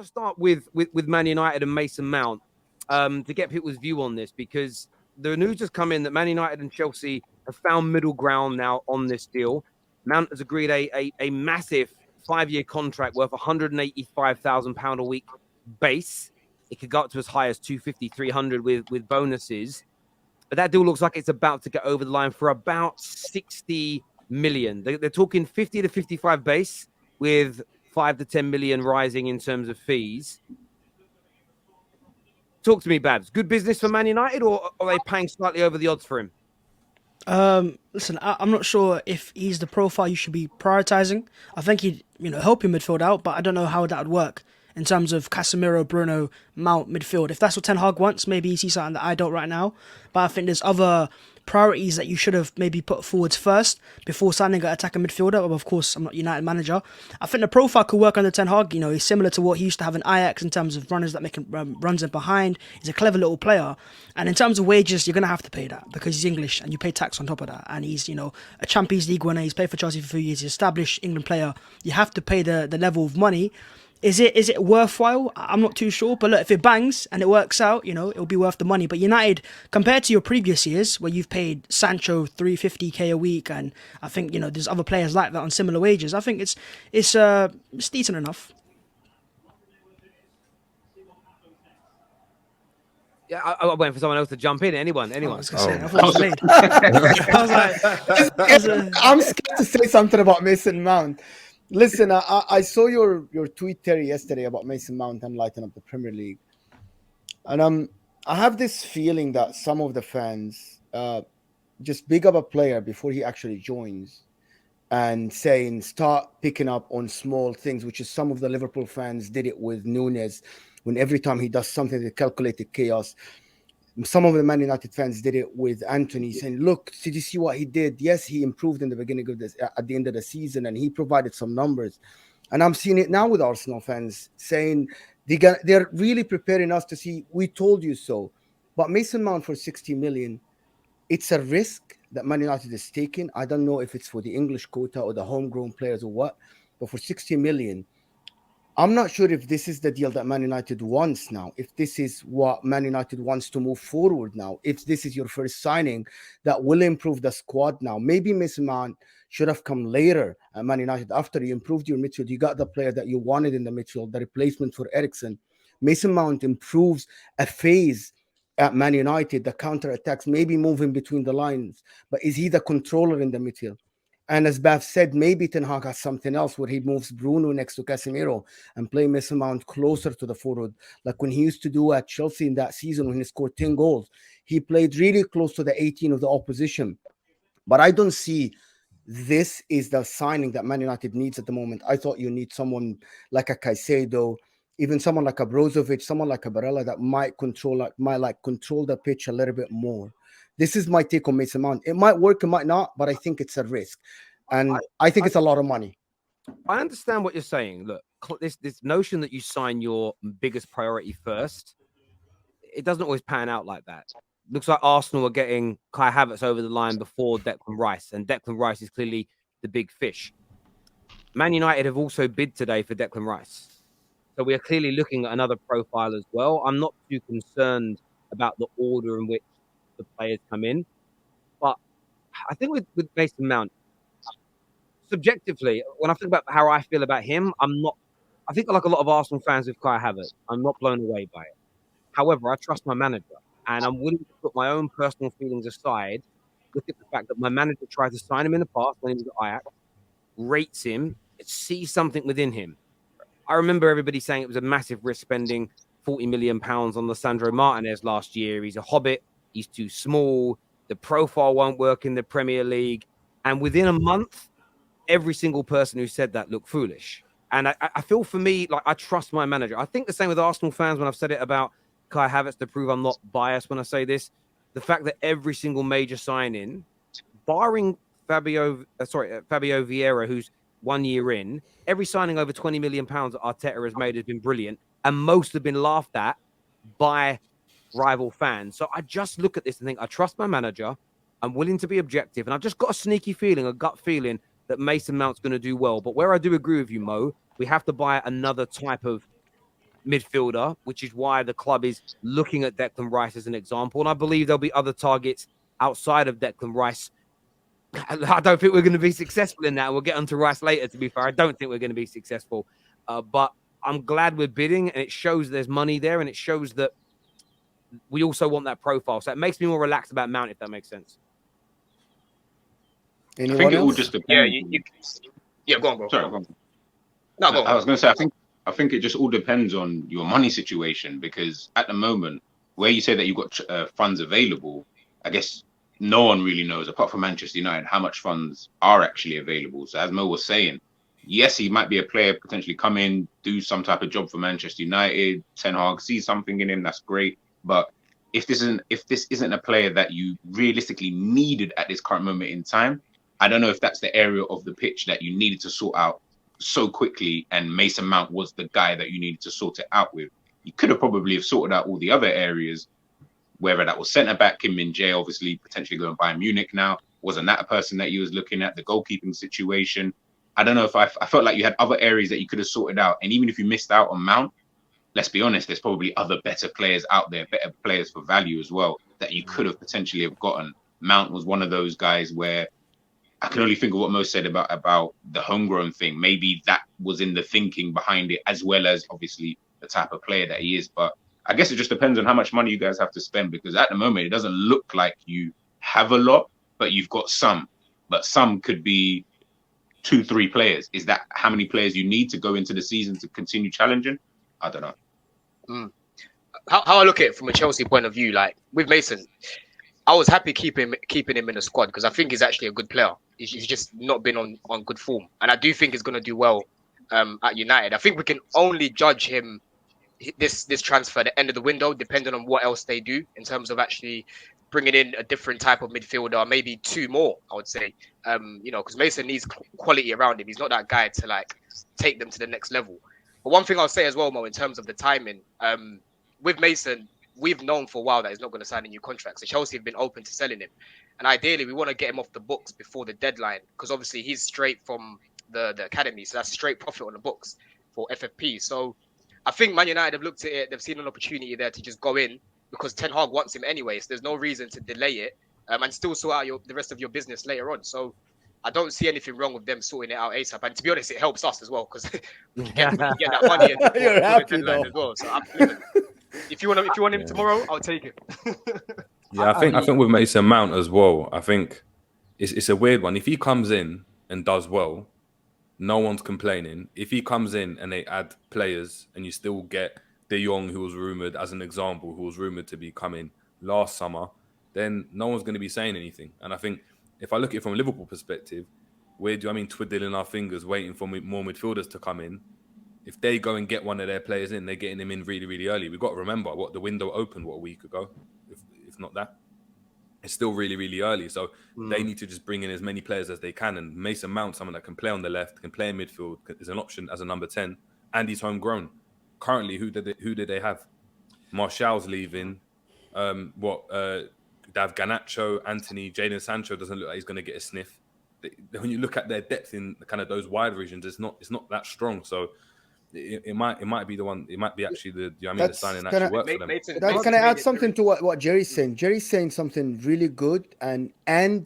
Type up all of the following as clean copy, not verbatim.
to start with Man United and Mason Mount to get people's view on this, because the news has come in that Man United and Chelsea have found middle ground now on this deal. Mount has agreed a massive 5-year contract worth £185,000 a week base. It could go up to as high as 250, 300 with bonuses. But that deal looks like it's about to get over the line for about 60 million. They're talking 50 to 55 base with 5 to 10 million rising in terms of fees. Talk to me, Babs. Good business for Man United, or are they paying slightly over the odds for him? Listen, I'm not sure if he's the profile you should be prioritizing. I think he'd, help your midfield out, but I don't know how that would work in terms of Casemiro, Bruno, Mount midfield. If that's what Ten Hag wants, maybe he sees something that I don't right now. But I think there's other priorities that you should have maybe put forwards first before signing an attacking midfielder. But of course, I'm not United manager. I think the profile could work under Ten Hag. He's similar to what he used to have in Ajax in terms of runners that make runs in behind. He's a clever little player. And in terms of wages, you're going to have to pay that because he's English and you pay tax on top of that. And he's, a Champions League winner. He's played for Chelsea for a few years. He's an established England player. You have to pay the level of money. Is it worthwhile? I'm not too sure. But look, if it bangs and it works out, it'll be worth the money. But United, compared to your previous years where you've paid Sancho 350k a week, and I think, there's other players like that on similar wages, I think it's decent enough. Yeah, I went for someone else to jump in. Anyone. I was going to say, I thought it was made. I was like, I'm scared to say something about Mason Mount. Listen, I saw your tweet, Terry, yesterday about Mason Mount and lighting up the Premier League. And I have this feeling that some of the fans just big up a player before he actually joins and start picking up on small things, which is some of the Liverpool fans did it with Nunes when every time he does something, they calculated chaos. Some of the Man United fans did it with Anthony, saying, look, did you see what he did? Yes, he improved in the beginning of this, at the end of the season, and he provided some numbers. And I'm seeing it now with Arsenal fans saying they're really preparing us to see, we told you so. But Mason Mount for 60 million, it's a risk that Man United is taking. I don't know if it's for the English quota or the homegrown players or what, but for 60 million, I'm not sure if this is the deal that Man United wants now, if this is what Man United wants to move forward now, if this is your first signing that will improve the squad now. Maybe Mason Mount should have come later at Man United after you improved your midfield. You got the player that you wanted in the midfield, the replacement for Eriksen. Mason Mount improves a phase at Man United, the counter-attacks, maybe moving between the lines. But is he the controller in the midfield? And as Bav said, maybe Ten Hag has something else where he moves Bruno next to Casemiro and play Mason Mount closer to the forward, like when he used to do at Chelsea in that season when he scored 10 goals. He played really close to the 18 of the opposition. But I don't see this is the signing that Man United needs at the moment. I thought you need someone like a Caicedo, even someone like a Brozovic, someone like a Barella that might control the pitch a little bit more. This is my take on Mason Mount. It might work, it might not, but I think it's a risk. And I think it's a lot of money. I understand what you're saying. Look, this notion that you sign your biggest priority first, it doesn't always pan out like that. Looks like Arsenal are getting Kai Havertz over the line before Declan Rice, and Declan Rice is clearly the big fish. Man United have also bid today for Declan Rice. So we are clearly looking at another profile as well. I'm not too concerned about the order in which the players come in. But I think with Mason Mount, subjectively, when I think about how I feel about him, I think like a lot of Arsenal fans with Kai Havertz, I'm not blown away by it. However, I trust my manager, and I'm willing to put my own personal feelings aside, look at the fact that my manager tried to sign him in the past when he was at Ajax, rates him, sees something within him. I remember everybody saying it was a massive risk spending £40 million on Lissandro Martinez last year. He's a hobbit. He's too small. The profile won't work in the Premier League. And within a month, every single person who said that looked foolish. And I feel for me, like I trust my manager. I think the same with Arsenal fans when I've said it about Kai Havertz to prove I'm not biased when I say this. The fact that every single major sign-in, barring Fabio Vieira, who's 1 year in, every signing over £20 million that Arteta has made has been brilliant. And most have been laughed at by rival fans. So I just look at this and think, I trust my manager. I'm willing to be objective. And I've just got a sneaky feeling, a gut feeling that Mason Mount's going to do well. But where I do agree with you, Mo, we have to buy another type of midfielder, which is why the club is looking at Declan Rice as an example. And I believe there'll be other targets outside of Declan Rice. I don't think we're going to be successful in that. We'll get onto Rice later, to be fair. I don't think we're going to be successful. But I'm glad we're bidding, and it shows there's money there, and it shows that we also want that profile. So it makes me more relaxed about Mount, if that makes sense. Anyone I think it else? all just depends. Yeah, go on, bro. Sorry, go on. No, go on. I was going to say, I think it just all depends on your money situation, because at the moment, where you say that you've got funds available, I guess no one really knows, apart from Manchester United, how much funds are actually available. So as Mo was saying, yes, he might be a player, potentially come in, do some type of job for Manchester United. Ten Hag sees something in him, that's great. But if this isn't a player that you realistically needed at this current moment in time, I don't know if that's the area of the pitch that you needed to sort out so quickly, and Mason Mount was the guy that you needed to sort it out with. You could have probably have sorted out all the other areas, whether that was centre back, Kim Min Jae, obviously potentially going to Bayern Munich now. Wasn't that a person that you was looking at? The goalkeeping situation. I don't know if I felt like you had other areas that you could have sorted out. And even if you missed out on Mount, let's be honest, there's probably other better players out there, better players for value as well, that you could have potentially have gotten. Mount was one of those guys where I can only think of what Mo said about the homegrown thing. Maybe that was in the thinking behind it, as well as obviously the type of player that he is. But I guess it just depends on how much money you guys have to spend, because at the moment it doesn't look like you have a lot, but you've got some. But some could be 2-3 players. Is that how many players you need to go into the season to continue challenging? I don't know. How I look at it from a Chelsea point of view, like with Mason, I was happy keeping him in the squad because I think he's actually a good player. He's just not been on good form, and I do think he's going to do well at United. I think we can only judge him this transfer at the end of the window, depending on what else they do in terms of actually bringing in a different type of midfielder, maybe 2 more. I would say, because Mason needs quality around him. He's not that guy to like take them to the next level. But one thing I'll say as well, Mo, in terms of the timing, with Mason, we've known for a while that he's not going to sign a new contract. So Chelsea have been open to selling him. And ideally, we want to get him off the books before the deadline, because obviously he's straight from the academy. So that's straight profit on the books for FFP. So I think Man United have looked at it. They've seen an opportunity there to just go in because Ten Hag wants him anyway. So there's no reason to delay it and still sort out the rest of your business later on. So I don't see anything wrong with them sorting it out ASAP. And to be honest, it helps us as well because we get that money and You're happy, the deadline though. as well. So if you want him tomorrow, I'll take it. Yeah, I think with Mason Mount as well, I think it's a weird one. If he comes in and does well, no one's complaining. If he comes in and they add players and you still get De Jong, who was rumoured, as an example, who was rumoured to be coming last summer, then no one's going to be saying anything. And I think if I look at it from a Liverpool perspective, twiddling our fingers, waiting for more midfielders to come in. If they go and get one of their players in, they're getting them in really, really early. We've got to remember what the window opened, a week ago, if not that. It's still really, really early. So they need to just bring in as many players as they can. And Mason Mount, someone that can play on the left, can play in midfield, is an option as a number 10. And he's homegrown. Currently, who did they have? Martial's leaving. They have Garnacho, Anthony, Jadon Sancho doesn't look like he's going to get a sniff. When you look at their depth in kind of those wide regions, it's not that strong. So it might be the one. It might be actually the signing actually works for them. That's going to add something to what Jerry's saying. Jerry's saying something really good, and I'm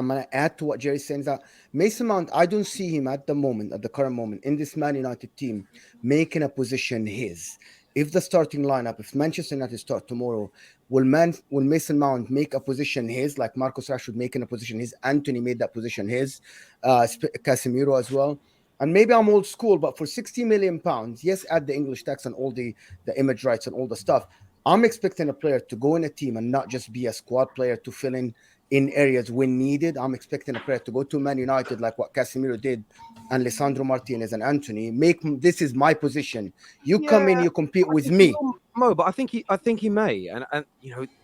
going to add to what Jerry's saying, that Mason Mount, I don't see him at the current moment in this Man United team making a position his. If the starting lineup, if Manchester United start tomorrow, will Mason Mount make a position his, like Marcus Rashford making a position his, Anthony made that position his, Casemiro as well. And maybe I'm old school, but for £60 million, yes, add the English tax and all the image rights and all the stuff, I'm expecting a player to go in a team and not just be a squad player to fill in areas when needed. I'm expecting a player to go to Man United like what Casemiro did, and Lisandro Martinez and Anthony. This is my position. You come in, you compete with me. Mo, but I think he may, and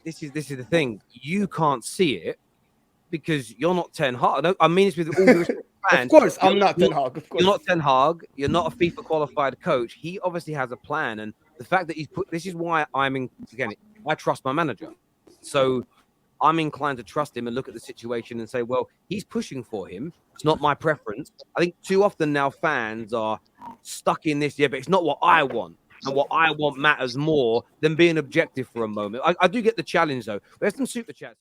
this is the thing. You can't see it because you're not Ten Hag. I mean, it's with all the respect to fans. Of course, I'm not Ten Hag. Of course, you're not Ten Hag. You're not a FIFA qualified coach. He obviously has a plan, and the fact that he's put. This is why I trust my manager. So I'm inclined to trust him and look at the situation and say, well, he's pushing for him. It's not my preference. I think too often now fans are stuck in this, but it's not what I want. and what I want matters more than being objective for a moment. I do get the challenge though. There's some super chats.